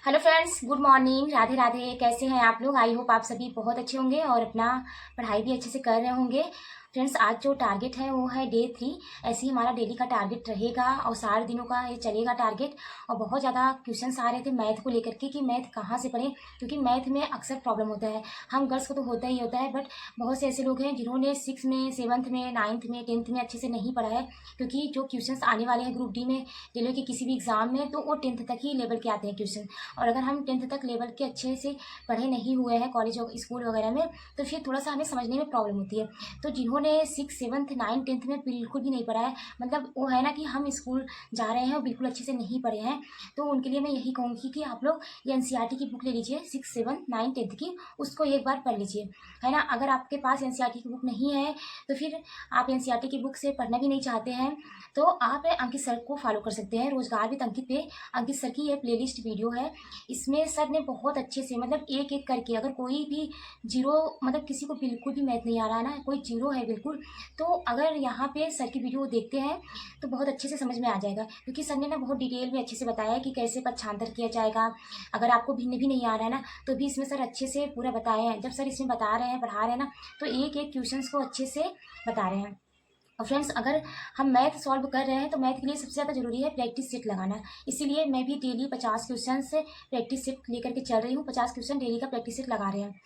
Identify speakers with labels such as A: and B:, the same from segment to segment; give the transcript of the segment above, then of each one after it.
A: Hello friends, good morning. Radhe Radhe. कैसे हैं आप लोग? आई होप आप सभी बहुत अच्छे होंगे और अपना पढ़ाई भी अच्छे से कर रहे होंगे। फ्रेंड्स, आज जो टारगेट है वो है डे 3। ऐसे ही हमारा डेली का टारगेट रहेगा और 60 दिनों का ये चलेगा टारगेट। और बहुत ज़्यादा क्वेश्चंस आ रहे थे मैथ को लेकर के कि मैथ कहाँ से पढ़ें, क्योंकि मैथ में अक्सर प्रॉब्लम होता है। हम गर्ल्स को तो होता ही होता है, बट बहुत से ऐसे लोग हैं जिन्होंने 6 में, 7th में, 9th में, 10th में अच्छे से नहीं पढ़ा है। क्योंकि जो क्वेश्चंस आने वाले हैं ग्रुप डी में, रेलवे के किसी भी एग्जाम में, तो वो 10th तक ही लेवल के आते हैं क्वेश्चन। और अगर हम 10th तक लेवल के अच्छे से पढ़े नहीं हुए हैं कॉलेज और स्कूल वगैरह में, तो फिर थोड़ा सा हमें समझने में प्रॉब्लम होती है। तो जिन्होंने 6, 7th, 9th, 10th में बिल्कुल भी नहीं पढ़ा है, मतलब वो है ना कि हम स्कूल जा रहे हैं और बिल्कुल अच्छे से नहीं पढ़े हैं, तो उनके लिए मैं यही कहूँगी कि आप लोग ये एनसीईआरटी की बुक ले लीजिए 6, 7, 9, 10th की, उसको एक बार पढ़ लीजिए, है ना। अगर आपके पास एनसीईआरटी की बुक नहीं है तो फिर आप एनसीईआरटी की बुक से पढ़ना भी नहीं चाहते हैं, तो आप अंकित सर को फॉलो कर सकते हैं। रोजगार विद अंकित पे अंकित सर की ये प्लेलिस्ट वीडियो है। इसमें सर ने बहुत अच्छे से, मतलब एक एक करके, अगर कोई भी जीरो, मतलब किसी को बिल्कुल भी मैथ नहीं आ रहा है ना, कोई जीरो है बिल्कुल, तो अगर यहाँ पे सर की वीडियो देखते हैं तो बहुत अच्छे से समझ में आ जाएगा। क्योंकि सर ने ना बहुत डिटेल में अच्छे से बताया है कि कैसे पक्षांतर किया जाएगा। अगर आपको भिन्न भी नहीं आ रहा है ना, तो भी इसमें सर अच्छे से पूरा बताए हैं। जब सर इसमें बता रहे हैं, पढ़ा रहे हैं ना, तो एक एक क्वेश्चन को अच्छे से बता रहे हैं। और फ्रेंड्स, अगर हम मैथ सॉल्व कर रहे हैं तो मैथ के लिए सबसे ज़्यादा जरूरी है प्रैक्टिस सेट लगाना। इसीलिए मैं भी डेली 50 क्वेश्चन से प्रैक्टिस सेट लेकर के चल रही हूँ। 50 क्वेश्चन डेली का प्रैक्टिस सेट लगा रहे हैं।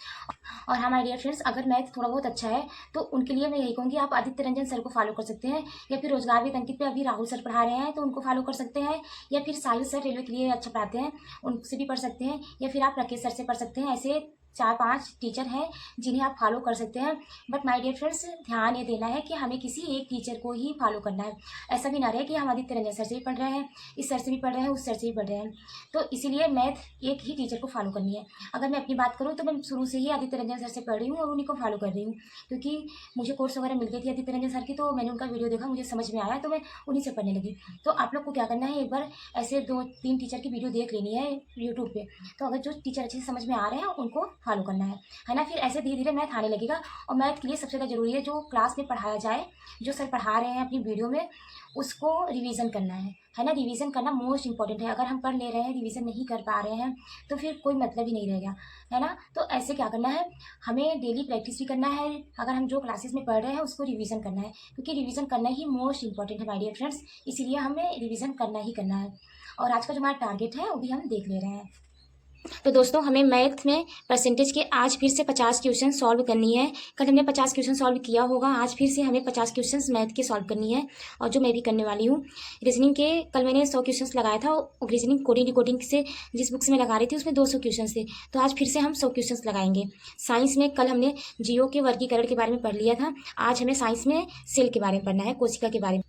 A: और हाँ माय डियर फ्रेंड्स, अगर मैथ थोड़ा बहुत अच्छा है तो उनके लिए मैं यही कहूँगी, आप आदित्य रंजन सर को फॉलो कर सकते हैं, या फिर रोजगार विद अंकित पे अभी राहुल सर पढ़ा रहे हैं तो उनको फॉलो कर सकते हैं, या फिर साहिल सर रेलवे के लिए अच्छा पढ़ाते हैं, उनसे भी पढ़ सकते हैं, या फिर आप राकेश सर से पढ़ सकते हैं। ऐसे 4-5 टीचर हैं जिन्हें आप फॉलो कर सकते हैं। बट माय डियर फ्रेंड्स, ध्यान ये देना है कि हमें किसी एक टीचर को ही फॉलो करना है। ऐसा भी ना रहे कि हम आदित्य रंजन सर से भी पढ़ रहे हैं, इस सर से भी पढ़ रहे हैं, उस सर से भी पढ़ रहे हैं। तो इसीलिए मैथ एक ही टीचर को फॉलो करनी है। अगर मैं अपनी बात करूँ तो मैं शुरू से ही आदित्य रंजन सर से पढ़ रही हूँ और उन्हीं को फॉलो कर रही हूँ, क्योंकि मुझे कोर्स वगैरह मिल गई थी आदित्य रंजन सर की, तो मैंने उनका वीडियो देखा, मुझे समझ में आया, तो मैं उन्हीं से पढ़ने लगी। तो आप लोग को क्या करना है, एक बार ऐसे 2-3 टीचर की वीडियो देख लेनी है यूट्यूब पे। तो अगर जो टीचर अच्छे से समझ में आ रहे हैं उनको फॉलो करना है ना। फिर ऐसे धीरे धीरे मैथ आने लगेगा। और मैथ के लिए सबसे ज़्यादा जरूरी है जो क्लास में पढ़ाया जाए, जो सर पढ़ा रहे हैं अपनी वीडियो में, उसको रिवीजन करना है ना। रिवीजन करना मोस्ट इंपॉर्टेंट है। अगर हम पढ़ ले रहे हैं, रिवीजन नहीं कर पा रहे हैं, तो फिर कोई मतलब ही नहीं रहेगा, है ना। तो ऐसे क्या करना है, हमें डेली प्रैक्टिस भी करना है। अगर हम जो क्लासेस में पढ़ रहे हैं उसको रिवीजन करना है, क्योंकि रिवीजन करना ही मोस्ट इंपॉर्टेंट है माय डियर फ्रेंड्स। इसीलिए हमें रिवीजन करना ही करना है। और आज का जो हमारा टारगेट है वो भी हम देख ले रहे हैं। तो दोस्तों, हमें मैथ में परसेंटेज के आज फिर से 50 क्वेश्चन सॉल्व करनी है। कल हमने 50 क्वेश्चन सॉल्व किया होगा, आज फिर से हमें 50 क्वेश्चन मैथ के सॉल्व करनी है, और जो मैं भी करने वाली हूँ। रीजनिंग के कल मैंने 100 क्वेश्चन लगाया था, और रीजनिंग कोडिंग डिकोडिंग से जिस बुक से मैं लगा रही थी उसमें 200 क्वेश्चन थे, तो आज फिर से हम 100 क्वेश्चन लगाएंगे। साइंस में कल हमने जीओ के वर्गीकरण के बारे में पढ़ लिया था, आज हमें साइंस में सेल के बारे में पढ़ना है, कोशिका के बारे में।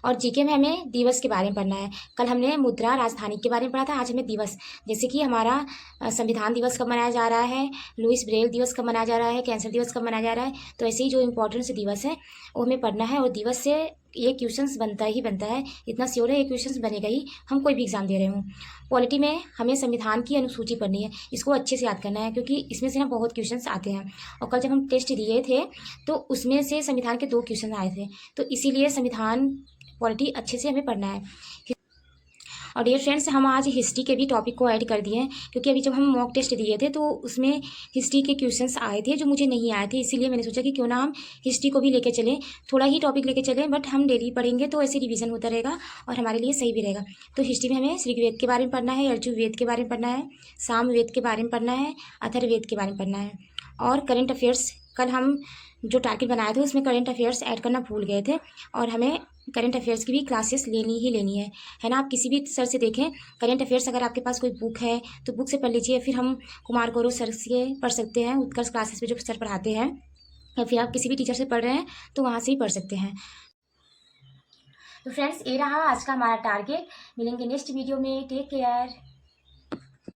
A: और जीके में हमें दिवस के बारे में पढ़ना है। कल हमने मुद्रा राजधानी के बारे में पढ़ा था, आज हमें दिवस, जैसे कि हमारा संविधान दिवस कब मनाया जा रहा है, लुइस ब्रेल दिवस कब मनाया जा रहा है, कैंसर दिवस कब मनाया जा रहा है, तो ऐसे ही जो इंपॉर्टेंट से दिवस है वो हमें पढ़ना है। और दिवस से ये क्वेश्चंस बनता ही बनता है, इतना श्योर है ये क्वेश्चंस बनेगा ही, हम कोई भी एग्जाम दे रहे हूँ। पॉलिटी में हमें संविधान की अनुसूची पढ़नी है, इसको अच्छे से याद करना है, क्योंकि इसमें से ना बहुत क्वेश्चंस आते हैं। और कल जब हम टेस्ट दिए थे तो उसमें से संविधान के 2 क्वेश्चन आए थे, तो इसीलिए संविधान पॉलिटी अच्छे से हमें पढ़ना है। और डियर फ्रेंड्स, हम आज हिस्ट्री के भी टॉपिक को ऐड कर दिए हैं, क्योंकि अभी जब हम मॉक टेस्ट दिए थे तो उसमें हिस्ट्री के क्वेश्चंस आए थे जो मुझे नहीं आए थे, इसीलिए मैंने सोचा कि क्यों ना हम हिस्ट्री को भी लेके चलें, थोड़ा ही टॉपिक लेके चलें, बट हम डेली पढ़ेंगे तो ऐसे रिवीजन होता रहेगा और हमारे लिए सही भी रहेगा। तो हिस्ट्री में हमें ऋग्वेद के बारे में पढ़ना है, यजुर्वेद के बारे में पढ़ना है, सामवेद के बारे में पढ़ना है, अथर्ववेद के बारे में पढ़ना है। और करंट अफेयर्स, कल हम जो टारगेट बनाए थे उसमें करंट अफेयर्स ऐड करना भूल गए थे, और हमें करंट अफेयर्स की भी क्लासेस लेनी ही लेनी है ना। आप किसी भी सर से देखें करंट अफेयर्स, अगर आपके पास कोई बुक है तो बुक से पढ़ लीजिए, फिर हम कुमार गौरव सर से पढ़ सकते हैं, उत्कर्ष क्लासेस में जो सर पढ़ाते हैं, या फिर आप किसी भी टीचर से पढ़ रहे हैं तो वहाँ से ही पढ़ सकते हैं। तो फ्रेंड्स, ये रहा आज का हमारा टारगेट। मिलेंगे नेक्स्ट वीडियो में। Take care.